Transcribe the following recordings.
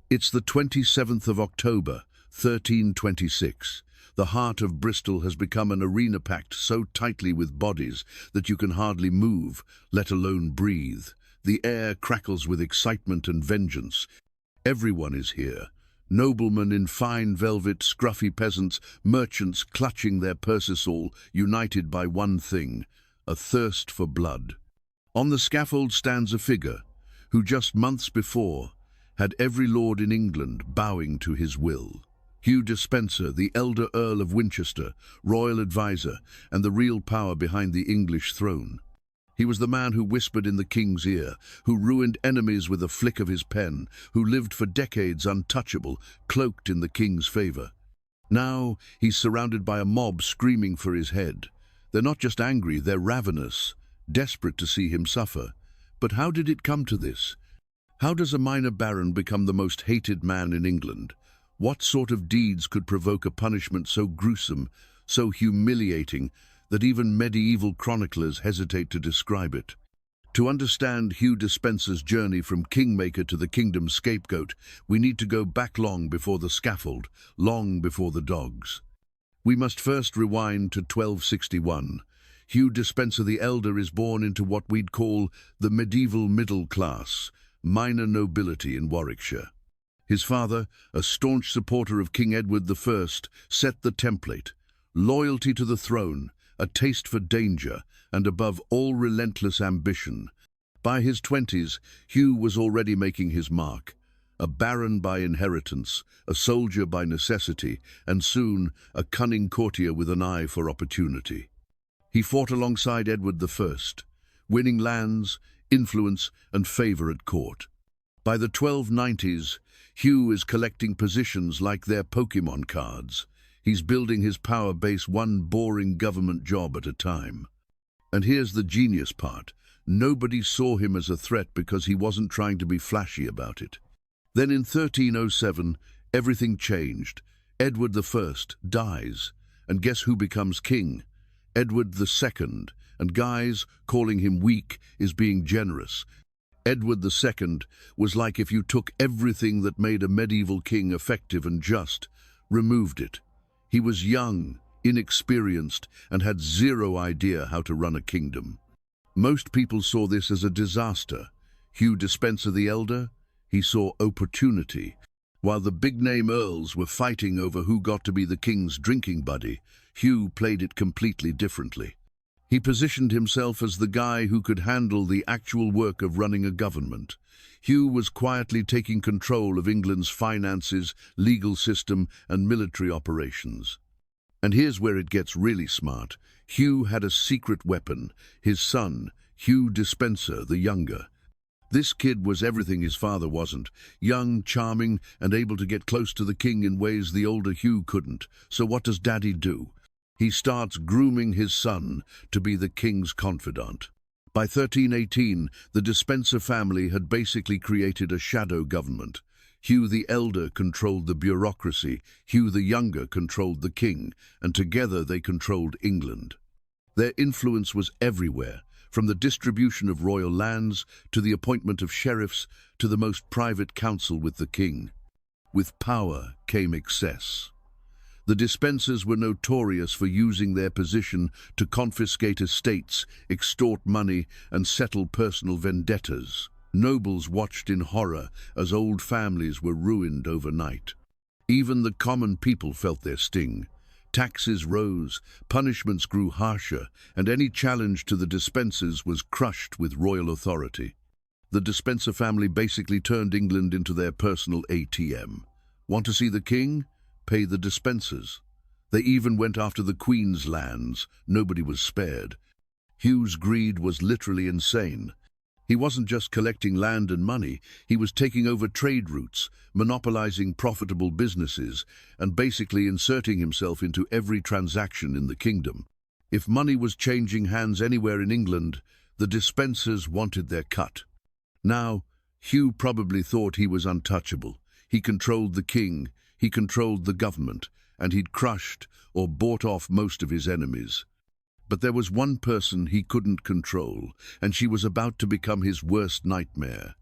It's the 27th of October, 1326. The heart of Bristol has become an arena packed so tightly with bodies that you can hardly move, let alone breathe. The air crackles with excitement and vengeance. Everyone is here. Noblemen in fine velvet, scruffy peasants, merchants clutching their purses, all united by one thing, a thirst for blood. On the scaffold stands a figure who just months before had every lord in England bowing to his will. Hugh Despenser, the elder Earl of Winchester, royal advisor, and the real power behind the English throne. He was the man who whispered in the king's ear, who ruined enemies with a flick of his pen, who lived for decades untouchable, cloaked in the king's favor. Now he's surrounded by a mob screaming for his head. They're not just angry, they're ravenous, desperate to see him suffer. But how did it come to this? How does a minor baron become the most hated man in England? What sort of deeds could provoke a punishment so gruesome, so humiliating, that even medieval chroniclers hesitate to describe it? To understand Hugh Despenser's journey from kingmaker to the kingdom's scapegoat, we need to go back long before the scaffold, long before the dogs. We must first rewind to 1261. Hugh Despenser the Elder is born into what we'd call the medieval middle class, minor nobility in Warwickshire. His father, a staunch supporter of King Edward I, set the template: loyalty to the throne, a taste for danger, and above all relentless ambition. By his 20s, Hugh was already making his mark. A baron by inheritance, a soldier by necessity, and soon a cunning courtier with an eye for opportunity. He fought alongside Edward I, winning lands, influence, and favor at court. By the 1290s, Hugh is collecting positions like their Pokemon cards. He's building his power base one boring government job at a time. And here's the genius part. Nobody saw him as a threat because he wasn't trying to be flashy about it. Then in 1307, everything changed. Edward I dies, and guess who becomes king? Edward II, and guys, calling him weak is being generous. Edward II was like if you took everything that made a medieval king effective and just, removed it. He was young, inexperienced, and had zero idea how to run a kingdom. Most people saw this as a disaster. Hugh Despenser the Elder, he saw opportunity. While the big-name earls were fighting over who got to be the king's drinking buddy, Hugh played it completely differently. He positioned himself as the guy who could handle the actual work of running a government. Hugh was quietly taking control of England's finances, legal system, and military operations. And here's where it gets really smart. Hugh had a secret weapon, his son, Hugh Despenser the Younger. This kid was everything his father wasn't: young, charming, and able to get close to the king in ways the older Hugh couldn't. So what does Daddy do? He starts grooming his son to be the king's confidant. By 1318, the Despenser family had basically created a shadow government. Hugh the Elder controlled the bureaucracy, Hugh the Younger controlled the king, and together they controlled England. Their influence was everywhere, from the distribution of royal lands to the appointment of sheriffs to the most private counsel with the king. With power came excess. The Dispensers were notorious for using their position to confiscate estates, extort money, and settle personal vendettas. Nobles watched in horror as old families were ruined overnight. Even the common people felt their sting. Taxes rose, punishments grew harsher, and any challenge to the Dispensers was crushed with royal authority. The Despenser family basically turned England into their personal ATM. Want to see the king? Pay the Dispensers. They even went after the Queen's lands. Nobody was spared. Hugh's greed was literally insane. He wasn't just collecting land and money, he was taking over trade routes, monopolizing profitable businesses, and basically inserting himself into every transaction in the kingdom. If money was changing hands anywhere in England, the Dispensers wanted their cut. Now, Hugh probably thought he was untouchable. He controlled the king, he controlled the government, and he'd crushed or bought off most of his enemies. But there was one person he couldn't control, and she was about to become his worst nightmare: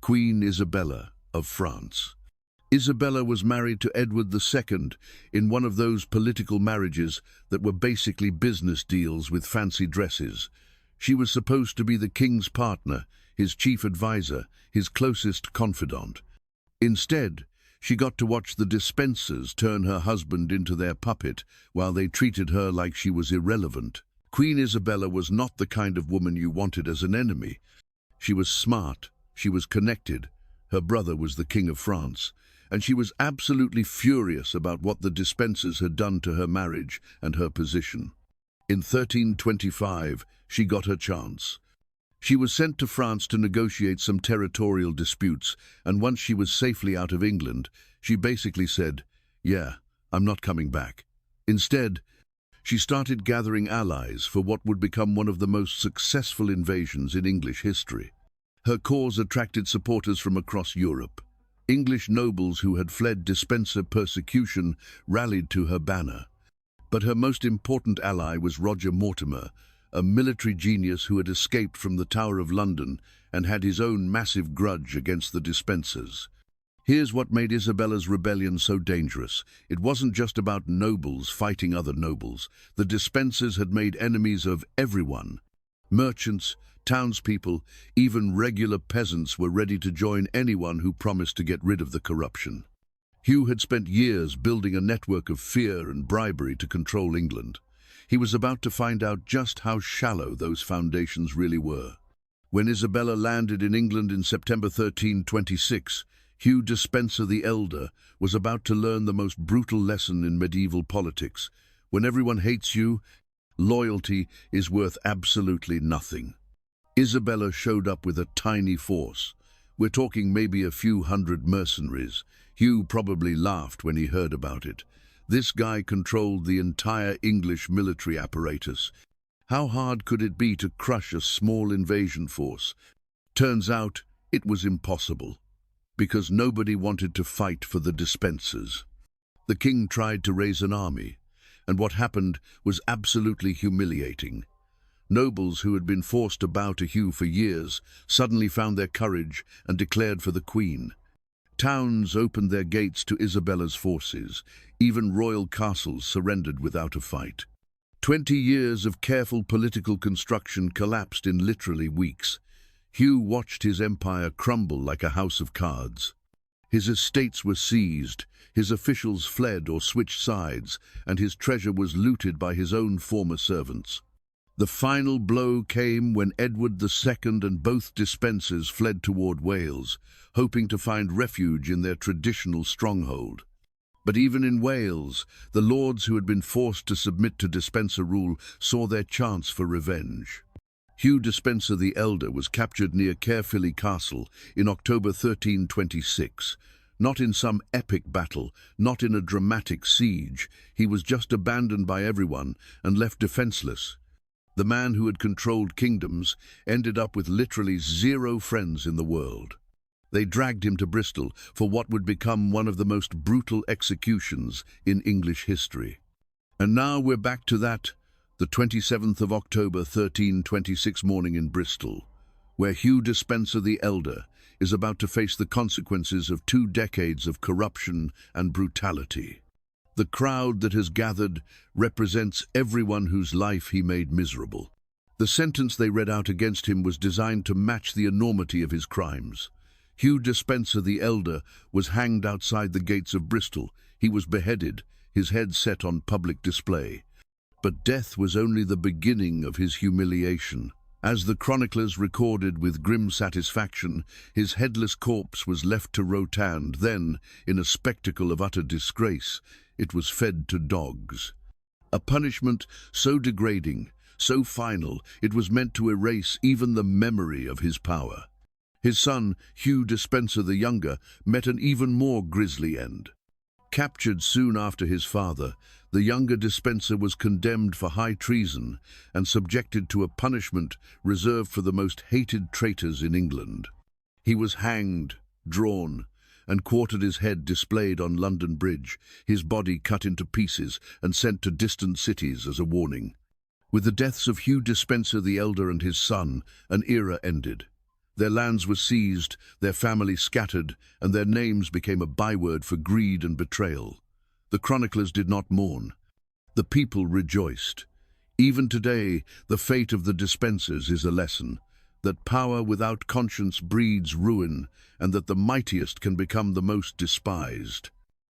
Queen Isabella of France. Isabella was married to Edward II in one of those political marriages that were basically business deals with fancy dresses. She was supposed to be the king's partner, his chief advisor, his closest confidant. Instead, she got to watch the Dispensers turn her husband into their puppet while they treated her like she was irrelevant. Queen Isabella was not the kind of woman you wanted as an enemy. She was smart, she was connected, her brother was the King of France, and she was absolutely furious about what the Dispensers had done to her marriage and her position. In 1325, she got her chance. She was sent to France to negotiate some territorial disputes, and once she was safely out of England, she basically said, "Yeah, I'm not coming back." Instead, she started gathering allies for what would become one of the most successful invasions in English history. Her cause attracted supporters from across Europe. English nobles who had fled Dispenser persecution rallied to her banner. But her most important ally was Roger Mortimer, a military genius who had escaped from the Tower of London and had his own massive grudge against the Dispensers. Here's what made Isabellas Rebellion so dangerous. It wasn't just about nobles fighting other nobles. The Dispensers had made enemies of everyone. Merchants, townspeople, even regular peasants were ready to join anyone who promised to get rid of the corruption. Hugh had spent years building a network of fear and bribery to control England. He was about to find out just how shallow those foundations really were. When Isabella landed in England in September 1326, Hugh Despenser the Elder was about to learn the most brutal lesson in medieval politics. When everyone hates you, loyalty is worth absolutely nothing. Isabella showed up with a tiny force. We're talking maybe a few hundred mercenaries. Hugh probably laughed when he heard about it. This guy controlled the entire English military apparatus. How hard could it be to crush a small invasion force? Turns out it was impossible, because nobody wanted to fight for the Dispensers. The king tried to raise an army, and what happened was absolutely humiliating. Nobles who had been forced to bow to Hugh for years suddenly found their courage and declared for the queen. Towns opened their gates to Isabella's forces. Even royal castles surrendered without a fight. 20 years of careful political construction collapsed in literally weeks. Hugh watched his empire crumble like a house of cards. His estates were seized, his officials fled or switched sides, and his treasure was looted by his own former servants. The final blow came when Edward II and both Dispensers fled toward Wales, hoping to find refuge in their traditional stronghold. But even in Wales, the lords who had been forced to submit to Dispenser rule saw their chance for revenge. Hugh Despenser the Elder was captured near Caerphilly Castle in October 1326. Not in some epic battle, not in a dramatic siege. He was just abandoned by everyone and left defenseless. The man who had controlled kingdoms ended up with literally zero friends in the world. They dragged him to Bristol for what would become one of the most brutal executions in English history. And now we're back to that, the 27th of October 1326 morning in Bristol, where Hugh Despenser the Elder is about to face the consequences of 2 decades of corruption and brutality. The crowd that has gathered represents everyone whose life he made miserable. The sentence they read out against him was designed to match the enormity of his crimes. Hugh Despenser the Elder was hanged outside the gates of Bristol. He was beheaded, his head set on public display. But death was only the beginning of his humiliation. As the chroniclers recorded with grim satisfaction, his headless corpse was left to rotund. Then, in a spectacle of utter disgrace, it was fed to dogs. A punishment so degrading, so final, it was meant to erase even the memory of his power. His son, Hugh Despenser the Younger, met an even more grisly end. Captured soon after his father, the younger Dispenser was condemned for high treason and subjected to a punishment reserved for the most hated traitors in England. He was hanged, drawn, and quartered, his head displayed on London Bridge, his body cut into pieces and sent to distant cities as a warning. With the deaths of Hugh Despenser the Elder and his son, an era ended. Their lands were seized, their families scattered, and their names became a byword for greed and betrayal. The chroniclers did not mourn. The people rejoiced. Even today, the fate of the Dispensers is a lesson, that power without conscience breeds ruin, and that the mightiest can become the most despised.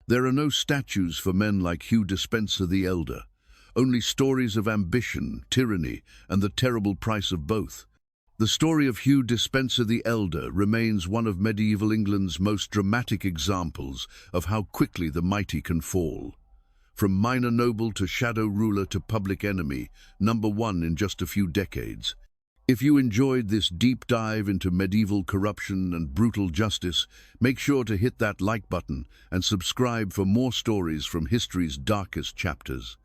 There are no statues for men like Hugh Despenser the Elder, only stories of ambition, tyranny, and the terrible price of both. The story of Hugh Despenser the Elder remains one of medieval England's most dramatic examples of how quickly the mighty can fall. From minor noble to shadow ruler to public enemy, number one in just a few decades. If you enjoyed this deep dive into medieval corruption and brutal justice, make sure to hit that like button and subscribe for more stories from history's darkest chapters.